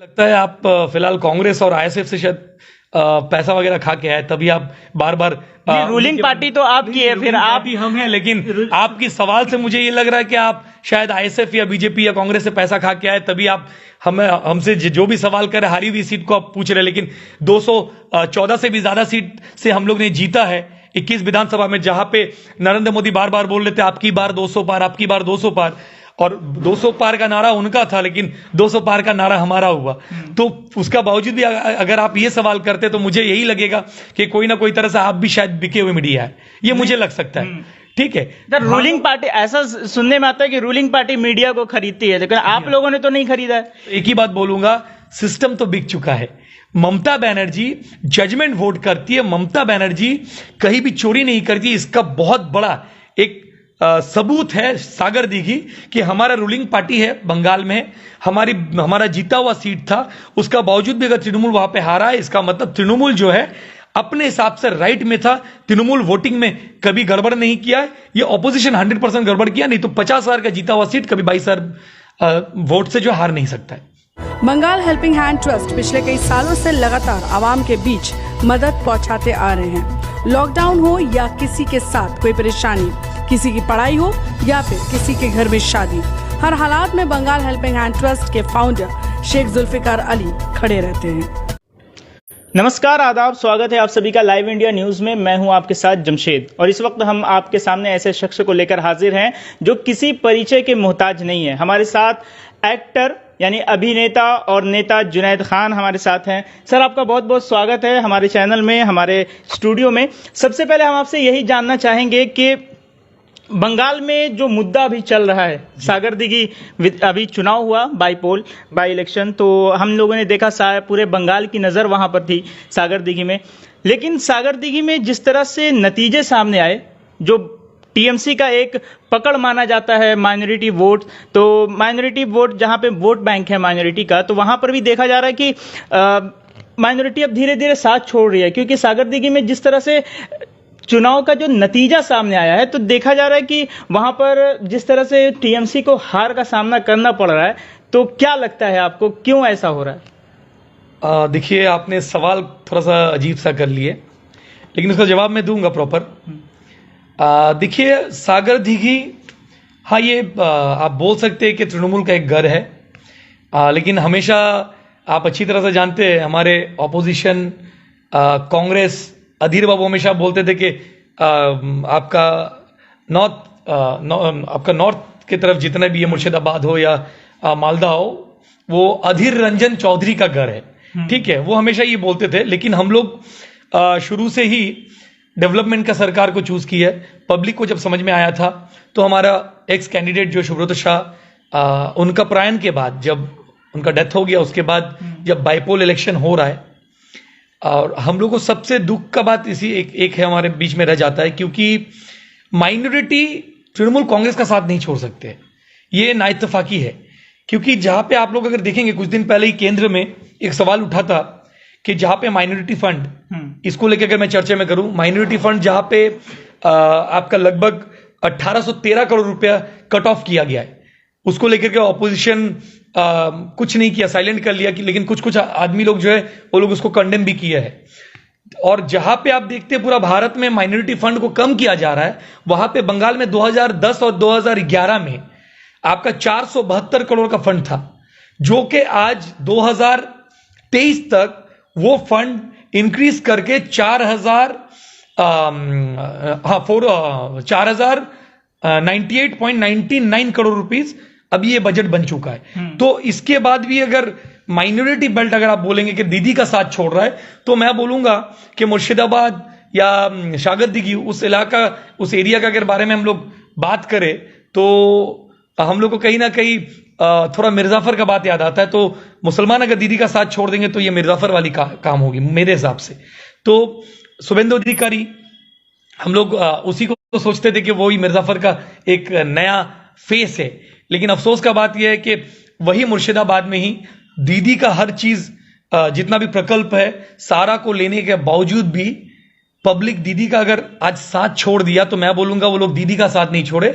लगता है आप फिलहाल कांग्रेस और आईएसएफ से शायद पैसा वगैरह खा के आए, तभी आप बार बार रूलिंग पार्टी तो आपकी है, फिर आप भी हम हैं, लेकिन आपकी सवाल से मुझे ये लग रहा है कि आप शायद आईएसएफ या बीजेपी या कांग्रेस से पैसा खा के आए, तभी आप हमसे जो भी सवाल कर हारी हुई सीट को आप पूछ रहे हैं। लेकिन 214 से भी ज्यादा सीट से हम लोग ने जीता है 21 विधानसभा में, जहां पे नरेंद्र मोदी बार बार बोल रहे थे आपकी बार 200 पार, आपकी बार 200 पार, और 200 पार का नारा उनका था लेकिन 200 पार का नारा हमारा हुआ। तो उसका बावजूद भी अगर आप ये सवाल करते तो मुझे यही लगेगा कि कोई ना कोई तरह से आप भी शायद बिके हुए मीडिया है, ये मुझे लग सकता है। ठीक है, रूलिंग पार्टी, ऐसा सुनने में आता है कि रूलिंग पार्टी मीडिया को खरीदती है, लेकिन आप लोगों ने तो नहीं खरीदा है। एक ही बात बोलूंगा, सिस्टम तो बिक चुका है। ममता बनर्जी जजमेंट वोट करती है, ममता बनर्जी कहीं भी चोरी नहीं करती। इसका बहुत बड़ा एक सबूत है सागर दीघी कि हमारा रूलिंग पार्टी है बंगाल में, हमारा जीता हुआ सीट था, उसका बावजूद भी अगर तृणमूल वहां पे हारा है, इसका मतलब तृणमूल जो है अपने हिसाब से राइट में था। तृणमूल वोटिंग में कभी गड़बड़ नहीं किया है, ये ऑपोजिशन 100% गड़बड़ किया, नहीं तो 50,000 का जीता हुआ सीट कभी 22,000 वोट से जो हार नहीं सकता है। बंगाल हेल्पिंग हैंड ट्रस्ट पिछले कई सालों से लगातार आवाम के बीच मदद पहुंचाते आ रहे हैं। लॉकडाउन हो या किसी के साथ कोई परेशानी, किसी की पढ़ाई हो या फिर किसी के घर में शादी, हर हालात में बंगाल हेल्पिंग हैंड ट्रस्ट के फाउंडर शेख जुल्फिकार अली खड़े रहते हैं। नमस्कार, आदाब, स्वागत है आप सभी का लाइव इंडिया न्यूज में। मैं हूं आपके साथ जमशेद, और इस वक्त हम आपके सामने ऐसे शख्स को लेकर हाजिर हैं जो किसी परिचय के मोहताज नहीं है। हमारे साथ एक्टर यानी अभिनेता और नेता जुनैद खान हमारे साथ हैं। सर, आपका बहुत बहुत स्वागत है हमारे चैनल में, हमारे स्टूडियो में। सबसे पहले हम आपसे यही जानना चाहेंगे कि बंगाल में जो मुद्दा अभी चल रहा है, सागर दीघी अभी चुनाव हुआ, बाई इलेक्शन, तो हम लोगों ने देखा पूरे बंगाल की नज़र वहां पर थी सागर दीघी में। लेकिन सागर दीघी में जिस तरह से नतीजे सामने आए, जो टीएमसी का एक पकड़ माना जाता है माइनॉरिटी वोट, तो माइनॉरिटी वोट जहां पे वोट बैंक है माइनॉरिटी का, तो वहां पर भी देखा जा रहा है कि माइनॉरिटी अब धीरे धीरे साथ छोड़ रही है। क्योंकि सागर दीघी में जिस तरह से चुनाव का जो नतीजा सामने आया है, तो देखा जा रहा है कि वहां पर जिस तरह से टीएमसी को हार का सामना करना पड़ रहा है, तो क्या लगता है आपको, क्यों ऐसा हो रहा है? देखिए, आपने सवाल थोड़ा सा अजीब सा कर लिए, लेकिन उसका जवाब मैं दूंगा प्रॉपर। देखिए, सागर दीघी, हाँ, ये आप बोल सकते हैं कि तृणमूल का एक घर है, लेकिन हमेशा आप अच्छी तरह से जानते हैं हमारे ऑपोजिशन कांग्रेस, अधीर बाबू हमेशा बोलते थे कि आपका नॉर्थ की तरफ जितना भी ये मुर्शिदाबाद हो या मालदा हो, वो अधीर रंजन चौधरी का घर है। ठीक है, वो हमेशा ये बोलते थे। लेकिन हम लोग शुरू से ही डेवलपमेंट का सरकार को चूज किया है। पब्लिक को जब समझ में आया था, तो हमारा एक्स कैंडिडेट जो सुब्रत शाह, उनका प्रयाण के बाद, जब उनका डेथ हो गया, उसके बाद जब बाईपोल इलेक्शन हो रहा है, और हम लोग को सबसे दुख का बात इसी एक है हमारे बीच में रह जाता है, क्योंकि माइनॉरिटी तृणमूल कांग्रेस का साथ नहीं छोड़ सकते। ये नाइत्तेफाकी है, क्योंकि जहां पे आप लोग अगर देखेंगे, कुछ दिन पहले ही केंद्र में एक सवाल उठा था कि जहां पे माइनॉरिटी फंड, इसको लेकर अगर मैं चर्चा में करूं, माइनॉरिटी फंड जहां पे आपका लगभग 1813 करोड़ रुपया कट ऑफ किया गया है, उसको लेकर के ऑपोजिशन कुछ नहीं किया, साइलेंट कर लिया। लेकिन कुछ आदमी लोग जो है वो लोग उसको कंडेम भी किया है। और जहां पे आप देखते हैं पूरा भारत में माइनॉरिटी फंड को कम किया जा रहा है, वहां पे बंगाल में 2010 और 2011 में आपका 472 करोड़ का फंड था, जो कि आज 2023 तक वो फंड इंक्रीज करके 4,98.99 करोड़ रुपीस अब ये बजट बन चुका है। तो इसके बाद भी अगर माइनॉरिटी बेल्ट अगर आप बोलेंगे कि दीदी का साथ छोड़ रहा है, तो मैं बोलूंगा कि मुर्शिदाबाद या सागर दीघी, उस इलाका, उस एरिया का अगर बारे में हम लोग बात करें, तो हम लोग को कहीं ना कहीं थोड़ा मिर्जाफर का बात याद आता है। तो मुसलमान अगर दीदी का साथ छोड़ देंगे तो ये मिर्जाफर वाली काम होगी मेरे हिसाब से। तो शुभेंदु अधिकारी, हम लोग उसी को सोचते थे कि वो ही मिर्जाफर का एक नया फेस है, लेकिन अफसोस का बात यह है कि वही मुर्शिदाबाद में ही दीदी का हर चीज, जितना भी प्रकल्प है, सारा को लेने के बावजूद भी पब्लिक दीदी का अगर आज साथ छोड़ दिया तो मैं बोलूंगा वो लोग दीदी का साथ नहीं छोड़े,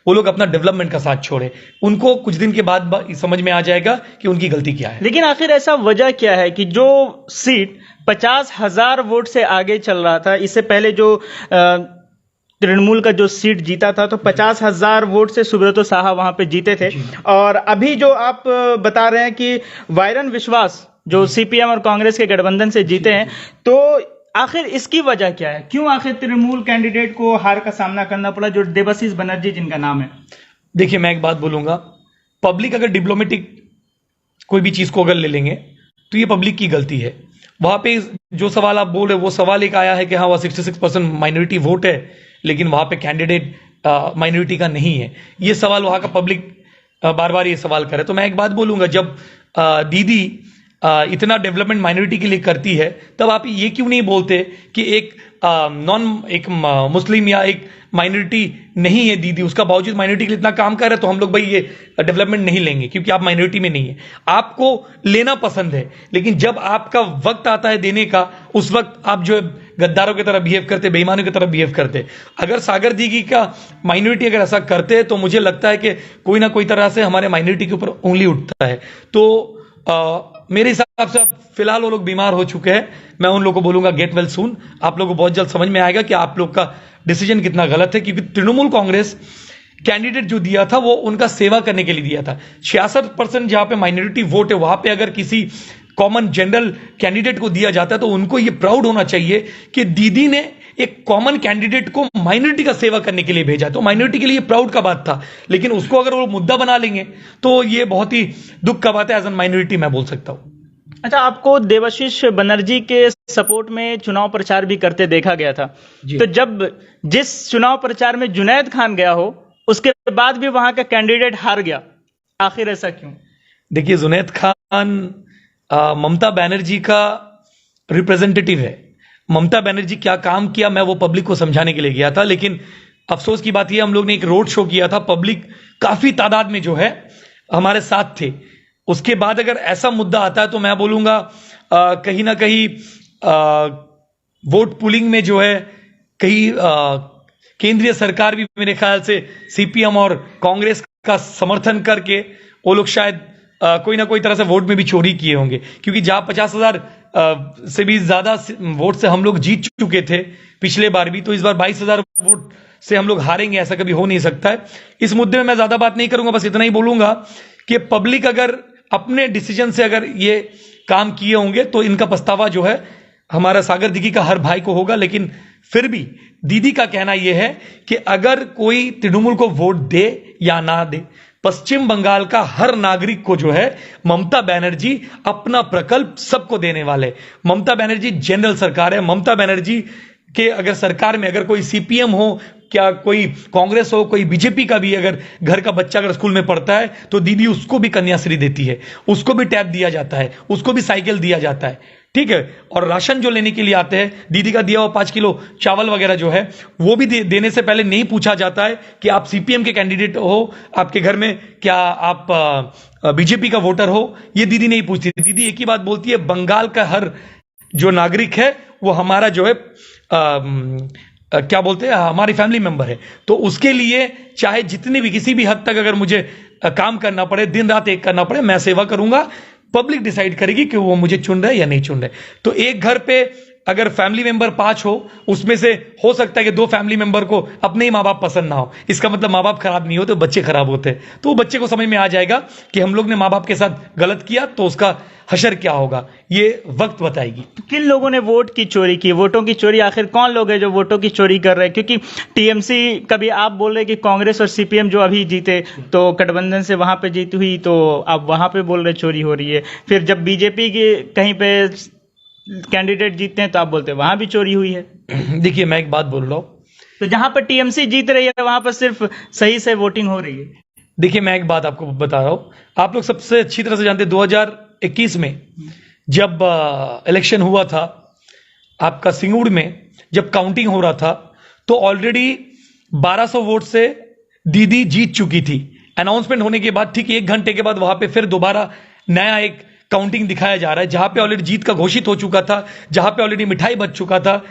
वो लोग अपना डेवलपमेंट का साथ छोड़े। उनको कुछ दिन के बाद समझ में आ जाएगा कि उनकी गलती क्या है। लेकिन आखिर ऐसा वजह क्या है कि जो सीट 50,000 वोट से आगे चल रहा था, इससे पहले जो तृणमूल का जो सीट जीता था तो 50,000 वोट से सुब्रतो साहा वहां पे जीते थे, और अभी जो आप बता रहे हैं कि वायरन विश्वास जो सीपीएम और कांग्रेस के गठबंधन से जीते हैं, तो आखिर इसकी वजह क्या है? क्यों आखिर तृणमूल कैंडिडेट को हार का सामना करना पड़ा, जो देबाशीष बनर्जी जिनका नाम है? देखिए, मैं एक बात बोलूंगा, पब्लिक अगर डिप्लोमेटिक कोई भी चीज को अगर ले लेंगे तो ये पब्लिक की गलती है। वहां पे जो सवाल आप बोल रहे हो वो सवाल एक आया है कि हाँ वह 66% माइनॉरिटी वोट है, लेकिन वहां पे कैंडिडेट माइनॉरिटी का नहीं है। ये सवाल वहां का पब्लिक बार बार ये सवाल करे। तो मैं एक बात बोलूंगा, जब दीदी इतना डेवलपमेंट माइनॉरिटी के लिए करती है, तब आप ये क्यों नहीं बोलते कि एक मुस्लिम या एक माइनॉरिटी नहीं है दीदी, उसका बावजूद माइनॉरिटी के लिए इतना काम कर रहे हैं, तो हम लोग भाई ये डेवलपमेंट नहीं लेंगे क्योंकि आप माइनॉरिटी में नहीं है। आपको लेना पसंद है, लेकिन जब आपका वक्त आता है देने का, उस वक्त आप जो है गद्दारों की तरह बिहेव करते, बेईमानों की तरह बिहेव करते। अगर सागर दीदी का माइनॉरिटी अगर ऐसा करते तो मुझे लगता है कि कोई ना कोई तरह से हमारे माइनॉरिटी के ऊपर उंगली उठता है। तो मेरे हिसाब से अब फिलहाल वो लोग बीमार हो चुके हैं। मैं उन लोगों को बोलूंगा गेट वेल सून। आप लोगों को बहुत जल्द समझ में आएगा कि आप लोग का डिसीजन कितना गलत है, क्योंकि तृणमूल कांग्रेस कैंडिडेट जो दिया था वो उनका सेवा करने के लिए दिया था। 66% जहां पे माइनॉरिटी वोट है, वहां पे अगर किसी कॉमन जनरल कैंडिडेट को दिया जाता है तो उनको ये प्राउड होना चाहिए कि दीदी ने एक कॉमन कैंडिडेट को माइनॉरिटी का सेवा करने के लिए भेजा। तो माइनॉरिटी के लिए प्राउड का बात था, लेकिन उसको अगर वो मुद्दा बना लेंगे तो ये बहुत ही दुख का बात है। एज एन माइनॉरिटी मैं बोल सकता हूं। अच्छा, आपको देबाशीष बनर्जी के सपोर्ट में चुनाव प्रचार भी करते देखा गया था, तो जब जिस चुनाव प्रचार में जुनैद खान गया हो, उसके बाद भी वहां का कैंडिडेट हार गया, आखिर ऐसा क्यों? देखिए, जुनैद खान ममता बनर्जी का रिप्रेजेंटेटिव है। ममता बनर्जी क्या काम किया मैं वो पब्लिक को समझाने के लिए गया था, लेकिन अफसोस की बात यह, हम लोग ने एक रोड शो किया था, पब्लिक काफी तादाद में जो है हमारे साथ थे। उसके बाद अगर ऐसा मुद्दा आता है तो मैं बोलूंगा कहीं ना कहीं वोट पुलिंग में जो है कहीं केंद्रीय सरकार भी मेरे ख्याल से सीपीएम और कांग्रेस का समर्थन करके वो लोग शायद कोई ना कोई तरह से वोट में भी चोरी किए होंगे, क्योंकि जहां 50,000 से भी ज्यादा वोट से हम लोग जीत चुके थे पिछले बार भी, तो इस बार 22,000 वोट से हम लोग हारेंगे, ऐसा कभी हो नहीं सकता है। इस मुद्दे में मैं ज्यादा बात नहीं करूंगा, बस इतना ही बोलूंगा कि पब्लिक अगर अपने डिसीजन से अगर ये काम किए होंगे तो इनका पछतावा जो है हमारा सागर दीदी का हर भाई को होगा। लेकिन फिर भी दीदी का कहना यह है कि अगर कोई तृणमूल को वोट दे या ना दे, पश्चिम बंगाल का हर नागरिक को जो है ममता बनर्जी अपना प्रकल्प सबको देने वाले। ममता बनर्जी जनरल सरकार है। ममता बनर्जी के अगर सरकार में अगर कोई सीपीएम हो, क्या कोई कांग्रेस हो, कोई बीजेपी का भी अगर घर का बच्चा अगर स्कूल में पढ़ता है तो दीदी उसको भी कन्याश्री देती है, उसको भी टैब दिया जाता है, उसको भी साइकिल दिया जाता है, ठीक है। और राशन जो लेने के लिए आते हैं, दीदी का दिया हुआ 5 किलो चावल वगैरह जो है वो भी देने से पहले नहीं पूछा जाता है कि आप सीपीएम के कैंडिडेट हो, आपके घर में क्या आप बीजेपी का वोटर हो, ये दीदी नहीं पूछती। दीदी एक ही बात बोलती है, बंगाल का हर जो नागरिक है वो हमारा जो है क्या बोलते हैं, हमारी फैमिली मेंबर है। तो उसके लिए चाहे जितनी भी किसी भी हद तक अगर मुझे काम करना पड़े, दिन रात एक करना पड़े, मैं सेवा करूंगा। पब्लिक डिसाइड करेगी कि वो मुझे चुन रहे या नहीं चुन रहे। तो एक घर पे अगर फैमिली मेंबर 5 हो, उसमें से हो सकता है कि 2 फैमिली मेंबर को अपने ही माँ बाप पसंद ना हो। इसका मतलब माँ बाप खराब नहीं होते, बच्चे खराब होते। तो वो बच्चे को समझ में आ जाएगा कि हम लोग ने माँ बाप के साथ गलत किया तो उसका हशर क्या होगा, ये वक्त बताएगी। तो किन लोगों ने वोट की चोरी की, वोटों की चोरी आखिर कौन लोग हैं जो वोटों की चोरी कर रहे हैं? क्योंकि टीएमसी कभी आप बोल रहे कि कांग्रेस और सीपीएम जो अभी जीते तो गठबंधन से वहां पे जीत हुई, तो आप वहां पे बोल रहे चोरी हो रही है। फिर जब बीजेपी के कहीं पे कैंडिडेट जीतते हैं तो आप बोलते हैं वहां भी चोरी हुई है। देखिए, मैं एक बात बोल रहा हूं, तो जहां पर टीएमसी जीत रही है वहां पर सिर्फ सही से वोटिंग हो रही है। देखिए, मैं एक बात आपको बता रहा हूं, आप लोग सबसे अच्छी तरह से जानते हैं 2021 में जब इलेक्शन हुआ था आपका सिंगूड़ में, जब काउंटिंग हो रहा था तो ऑलरेडी 1200 वोट से दीदी जीत चुकी थी। अनाउंसमेंट होने के बाद ठीक 1 घंटे के बाद वहां पे फिर दोबारा नया एक काउंटिंग दिखाया जा रहा है, जहां पे ऑलरेडी जीत का घोषित हो चुका था, जहां पे ऑलरेडी मिठाई बच चुका था।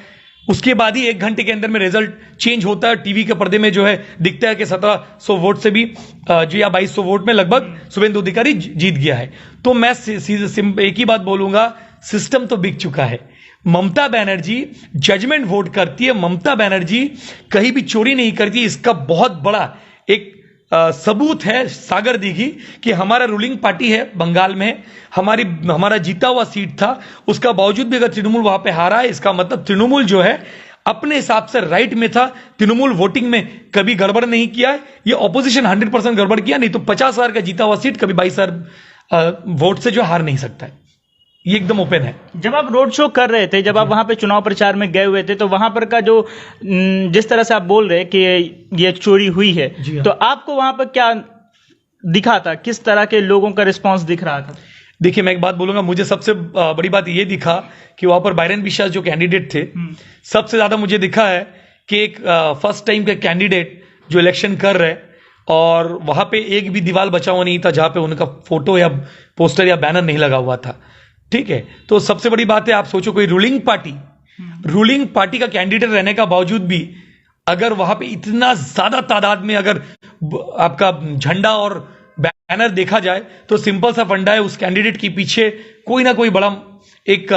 उसके बाद ही 1 घंटे के अंदर में रिजल्ट चेंज होता है। टीवी के पर्दे में जो है दिखता है कि 1700 वोट से भी जो या 2200 वोट में लगभग शुभेंदु अधिकारी जीत गया है। तो मैं एक ही बात बोलूंगा, सिस्टम तो बिक चुका है। ममता बनर्जी जजमेंट वोट करती है, ममता बनर्जी कहीं भी चोरी नहीं करती। इसका बहुत बड़ा एक सबूत है सागर दीघी कि हमारा रूलिंग पार्टी है बंगाल में, हमारा जीता हुआ सीट था, उसका बावजूद भी अगर तृणमूल वहां पे हारा है, इसका मतलब तृणमूल जो है अपने हिसाब से राइट में था। तृणमूल वोटिंग में कभी गड़बड़ नहीं किया है। ये ऑपोजिशन 100% गड़बड़ किया, नहीं तो 50,000 का जीता हुआ सीट कभी 22,000 वोट से जो हार नहीं सकता है। ये एकदम ओपन है। जब आप रोड शो कर रहे थे, जब आप वहां पे चुनाव प्रचार में गए हुए थे, तो वहां पर का जो जिस तरह से आप बोल रहे कि ये चोरी हुई है, तो आपको वहां पर क्या दिखा था? किस तरह के लोगों का रिस्पांस दिख रहा था? देखिए, मैं एक बात बोलूंगा, मुझे सबसे बड़ी बात ये दिखा कि वहां पर बायरन विश्वास जो कैंडिडेट थे, सबसे ज्यादा मुझे दिखा है कि एक फर्स्ट टाइम के कैंडिडेट जो इलेक्शन कर रहे, और वहां पे एक भी दीवार बचा हुआ नहीं था जहां पे उनका फोटो या पोस्टर या बैनर नहीं लगा हुआ था। ठीक है, तो सबसे बड़ी बात है, आप सोचो कोई रूलिंग पार्टी का कैंडिडेट रहने का बावजूद भी अगर वहां पे इतना ज्यादा तादाद में अगर आपका झंडा और बैनर देखा जाए, तो सिंपल सा फंडा है, उस कैंडिडेट के पीछे कोई ना कोई बड़ा एक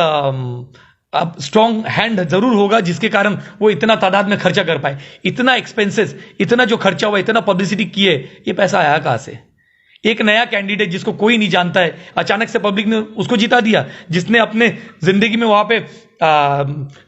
स्ट्रॉन्ग हैंड जरूर होगा जिसके कारण वो इतना तादाद में खर्चा कर पाए। इतना एक्सपेंसेस, इतना जो खर्चा हुआ, इतना पब्लिसिटी किए, ये पैसा आया कहां से? एक नया कैंडिडेट जिसको कोई नहीं जानता है, अचानक से पब्लिक ने उसको जिता दिया, जिसने अपने जिंदगी में वहां पे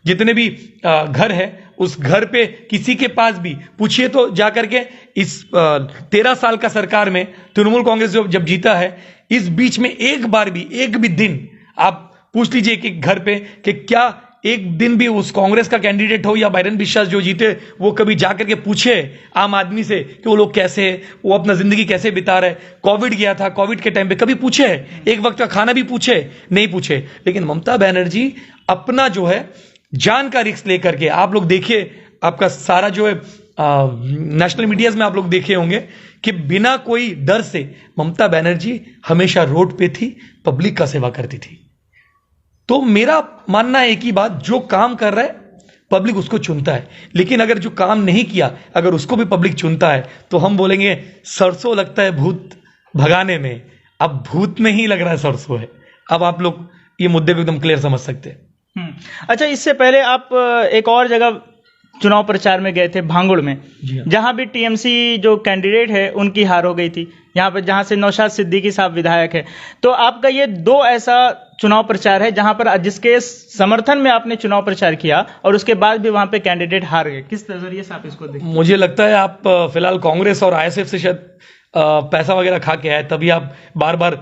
जितने भी घर है, उस घर पे किसी के पास भी पूछिए तो जाकर के इस 13 साल का सरकार में तृणमूल कांग्रेस जब जीता है, इस बीच में एक भी दिन आप पूछ लीजिए कि घर पे कि क्या एक दिन भी उस कांग्रेस का कैंडिडेट हो या बायरन विश्वास जो जीते, वो कभी जाकर के पूछे आम आदमी से कि वो लोग कैसे है, वो अपना जिंदगी कैसे बिता रहे? कोविड गया था, कोविड के टाइम पे कभी पूछे? एक वक्त का खाना भी पूछे? नहीं पूछे। लेकिन ममता बनर्जी अपना जो है जान का रिस्क लेकर के, आप लोग देखिए, आपका सारा जो है नेशनल मीडियाज में आप लोग देखे होंगे कि बिना कोई डर से ममता बनर्जी हमेशा रोड पे थी, पब्लिक का सेवा करती थी। तो मेरा मानना है एक ही बात, जो काम कर रहा है पब्लिक उसको चुनता है, लेकिन अगर जो काम नहीं किया अगर उसको भी पब्लिक चुनता है, तो हम बोलेंगे सरसों लगता है भूत भगाने में, अब भूत में ही लग रहा है सरसों है। अब आप लोग ये मुद्दे भी एकदम क्लियर समझ सकते हैं। अच्छा, इससे पहले आप एक और जगह चुनाव प्रचार में गए थे, भांगुड़ में, जहां भी टीएमसी जो कैंडिडेट है उनकी हार हो गई थी, यहां पर जहां से नौशाद सिद्दीकी साहब विधायक है। तो आपका ये 2 ऐसा चुनाव प्रचार है जहां पर जिसके समर्थन में आपने चुनाव प्रचार किया और उसके बाद भी वहां पे कैंडिडेट हार गए। किस नजरिए से आप इसको देखते हैं? मुझे लगता है आप फिलहाल कांग्रेस और आईएसएफ से शायद पैसा वगैरह खा के आए, तभी आप बार बार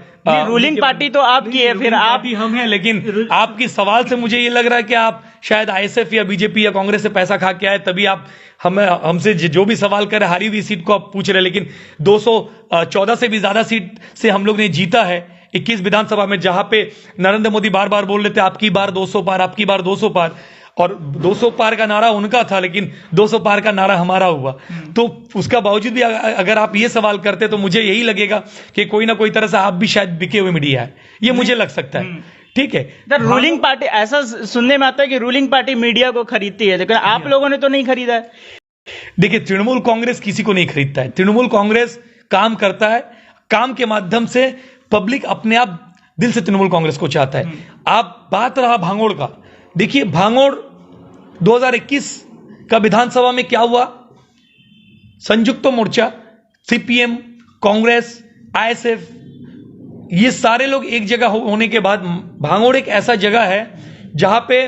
रूलिंग पार्टी तो आपकी है, फिर आप ही हम हैं, लेकिन आपकी सवाल से मुझे ये लग रहा है कि आप शायद आईएसएफ या बीजेपी या कांग्रेस से पैसा खा के आए, तभी आप हमसे जो भी सवाल कर रहे, हारी हुई सीट को आप पूछ रहे। लेकिन 214 से भी ज्यादा सीट से हम लोग ने जीता है 21 विधानसभा में, जहां पे नरेंद्र मोदी बार बार बोल रहे थे आपकी बार 200 पार, आपकी बार 200 पार, और 200 पार का नारा उनका था, लेकिन 200 पार का नारा हमारा हुआ। तो उसका बावजूद भी अगर आप ये सवाल करते तो मुझे यही लगेगा कि कोई ना कोई तरह से आप भी शायद बिके हुए मीडिया है, ये मुझे लग सकता है। ठीक है, रूलिंग पार्टी, ऐसा सुनने में आता है कि रूलिंग पार्टी मीडिया को खरीदती है, लेकिन आप लोगों ने तो नहीं खरीदा है। देखिए, तृणमूल कांग्रेस किसी को नहीं खरीदता है। तृणमूल कांग्रेस काम करता है, काम के माध्यम से पब्लिक अपने आप दिल से तृणमूल कांग्रेस को चाहता है। आप बात रहा भांगोड़ का, देखिए भांगोड़ 2021 का विधानसभा में क्या हुआ, संयुक्त मोर्चा, सीपीएम, कांग्रेस, आईएसएफ, ये सारे लोग एक जगह होने के बाद, भांगोड़ एक ऐसा जगह है जहां पे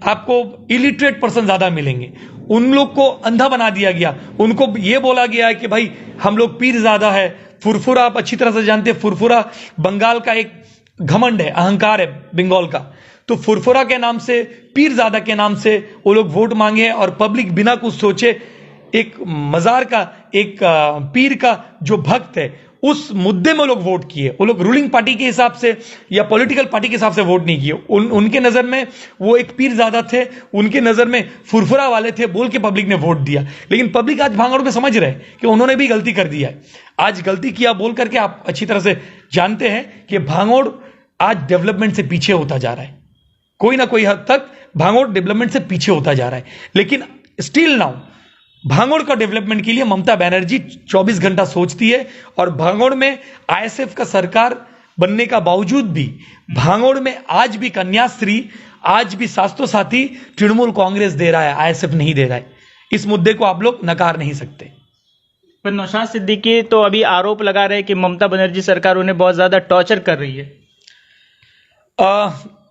आपको इलिटरेट पर्सन ज्यादा मिलेंगे। उन लोग को अंधा बना दिया गया, उनको ये बोला गया है कि भाई हम लोग पीर ज्यादा है। फुरफुरा आप अच्छी तरह से जानते हैं, फुरफुरा बंगाल का एक घमंड है, अहंकार है बंगाल का। तो फुरफुरा के नाम से, पीर ज्यादा के नाम से वो लोग वोट मांगे, और पब्लिक बिना कुछ सोचे एक मजार का, एक पीर का जो भक्त है, उस मुद्दे में लोग वोट किए। वो लोग रूलिंग पार्टी के हिसाब से या पॉलिटिकल पार्टी के हिसाब से वोट नहीं किए। उनके नजर में वो एक पीर ज्यादा थे, उनके नजर में फुरफुरा वाले थे, बोल के पब्लिक ने वोट दिया। लेकिन पब्लिक आज भांगड़ में समझ रहे हैं कि उन्होंने भी गलती कर दिया है। आज गलती किया बोल करके आप अच्छी तरह से जानते हैं कि भांगड़ आज डेवलपमेंट से पीछे होता जा रहा है। कोई ना कोई हद तक भांगोड़ डेवलपमेंट से पीछे होता जा रहा है। लेकिन स्टिल नाउ भांगोड़ का डेवलपमेंट के लिए ममता बनर्जी 24 घंटा सोचती है, और भांगोड़ में आईएसएफ का सरकार बनने का बावजूद भी भांगोड़ में आज भी कन्याश्री, आज भी स्वास्थ्य साथी तृणमूल कांग्रेस दे रहा है, आईएसएफ नहीं दे रहा है। इस मुद्दे को आप लोग नकार नहीं सकते। पर नौशाद सिद्दीकी तो अभी आरोप लगा रहे हैं कि ममता बनर्जी सरकार उन्हें बहुत ज्यादा टॉर्चर कर रही है।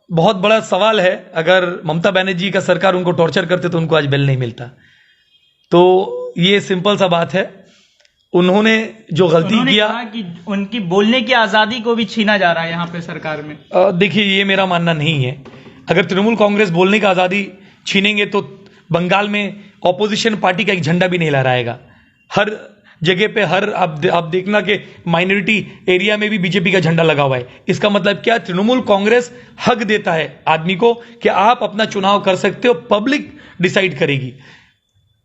बहुत बड़ा सवाल है। अगर ममता बनर्जी का सरकार उनको टॉर्चर करते तो उनको आज बेल नहीं मिलता। तो ये सिंपल सा बात है। उन्होंने जो गलती किया कि उनकी बोलने की आजादी को भी छीना जा रहा है यहाँ पे सरकार में। देखिए, ये मेरा मानना नहीं है। अगर तृणमूल कांग्रेस बोलने की आजादी छीनेंगे तो बंगाल में ऑपोजिशन पार्टी का एक झंडा भी नहीं लहराएगा। हर जगह पे आप देखना कि माइनॉरिटी एरिया में भी बीजेपी का झंडा लगा हुआ है। इसका मतलब क्या? तृणमूल कांग्रेस हक देता है आदमी को कि आप अपना चुनाव कर सकते हो, पब्लिक डिसाइड करेगी।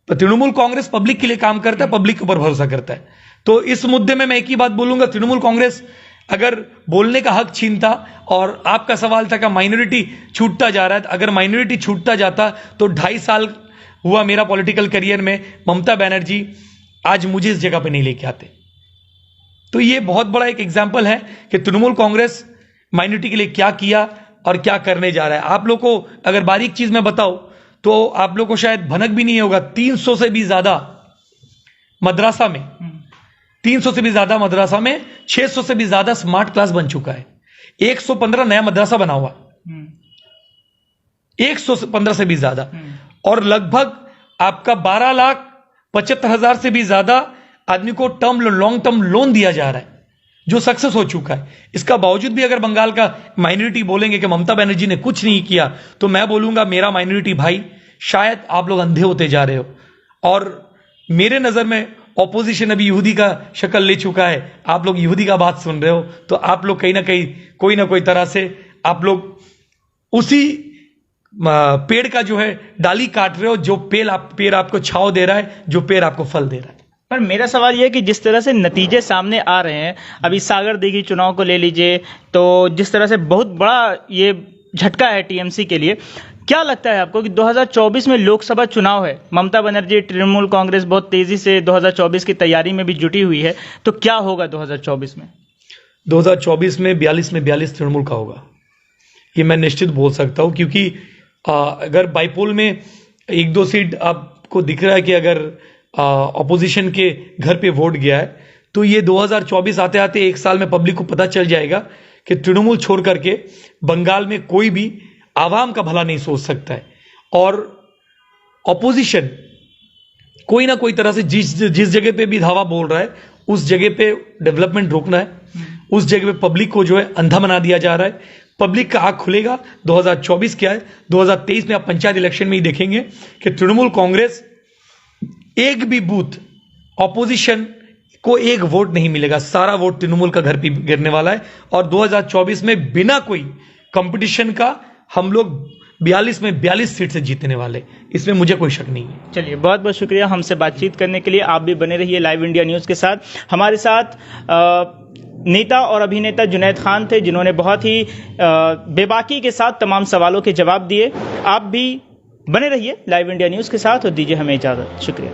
तो तृणमूल कांग्रेस पब्लिक के लिए काम करता है, पब्लिक के ऊपर भरोसा करता है। तो इस मुद्दे में मैं एक ही बात बोलूंगा, तृणमूल कांग्रेस अगर बोलने का हक छीनता, और आपका सवाल था कि माइनॉरिटी छूटता जा रहा है, अगर माइनॉरिटी छूटता जाता तो 2.5 साल हुआ मेरा पॉलिटिकल करियर में, ममता बनर्जी आज मुझे इस जगह पे नहीं लेके आते। तो ये बहुत बड़ा एक एग्जाम्पल है कि तृणमूल कांग्रेस माइनॉरिटी के लिए क्या किया और क्या करने जा रहा है। आप लोग को अगर बारीक चीज में बताओ तो आप लोग को शायद भनक भी नहीं होगा, 300 से भी ज्यादा मदरसा में 600 से भी ज्यादा स्मार्ट क्लास बन चुका है। 115 नया मदरसा बना हुआ, 115 से भी ज्यादा, और लगभग आपका 12,75,000 से भी ज्यादा आदमी को लॉन्ग टर्म लोन दिया जा रहा है, जो सक्सेस हो चुका है। इसका बावजूद भी अगर बंगाल का माइनॉरिटी बोलेंगे कि ममता बनर्जी ने कुछ नहीं किया, तो मैं बोलूंगा मेरा माइनॉरिटी भाई, शायद आप लोग अंधे होते जा रहे हो। और मेरे नजर में ऑपोजिशन अभी यहूदी का शक्ल ले चुका है। आप लोग यहूदी का बात सुन रहे हो, तो आप लोग कहीं ना कहीं कोई ना कोई तरह से आप लोग उसी पेड़ का जो है डाली काट रहे हो, जो पेड़ आपको छांव दे रहा है, जो पेड़ आपको फल दे रहा है। पर मेरा सवाल यह है कि जिस तरह से नतीजे सामने आ रहे हैं, अभी सागर दिघी चुनाव को ले लीजिए, तो जिस तरह से बहुत बड़ा ये झटका है टीएमसी के लिए, क्या लगता है आपको कि 2024 में लोकसभा चुनाव है, ममता बनर्जी तृणमूल कांग्रेस बहुत तेजी से 2024 की तैयारी में भी जुटी हुई है, तो क्या होगा 2024 में? 2024 में 42 तृणमूल का होगा, ये मैं निश्चित बोल सकता हूं। क्योंकि अगर बाइपोल में 1-2 सीट आपको दिख रहा है कि अगर ऑपोजिशन के घर पे वोट गया है, तो ये 2024 आते आते 1 साल में पब्लिक को पता चल जाएगा कि तृणमूल छोड़ करके बंगाल में कोई भी आवाम का भला नहीं सोच सकता है। और ऑपोजिशन कोई ना कोई तरह से जिस जगह पे भी धावा बोल रहा है, उस जगह पे डेवलपमेंट रोकना है, उस जगह पे पब्लिक को जो है अंधा बना दिया जा रहा है। पब्लिक का आंख खुलेगा। 2024 क्या है, 2023 में आप पंचायत इलेक्शन में ही देखेंगे कि तृणमूल कांग्रेस एक भी बूथ ऑपोजिशन को एक वोट नहीं मिलेगा, सारा वोट तृणमूल का घर पे गिरने वाला है। और 2024 में बिना कोई कंपटीशन का हम लोग 42 में 42 सीट से जीतने वाले, इसमें मुझे कोई शक नहीं है। चलिए, बहुत बहुत शुक्रिया हमसे बातचीत करने के लिए। आप भी बने रहिए लाइव इंडिया न्यूज़ के साथ। हमारे साथ नेता और अभिनेता जुनैद खान थे, जिन्होंने बहुत ही बेबाकी के साथ तमाम सवालों के जवाब दिए। आप भी बने रहिए लाइव इंडिया न्यूज़ के साथ और दीजिए हमें इजाज़त। शुक्रिया।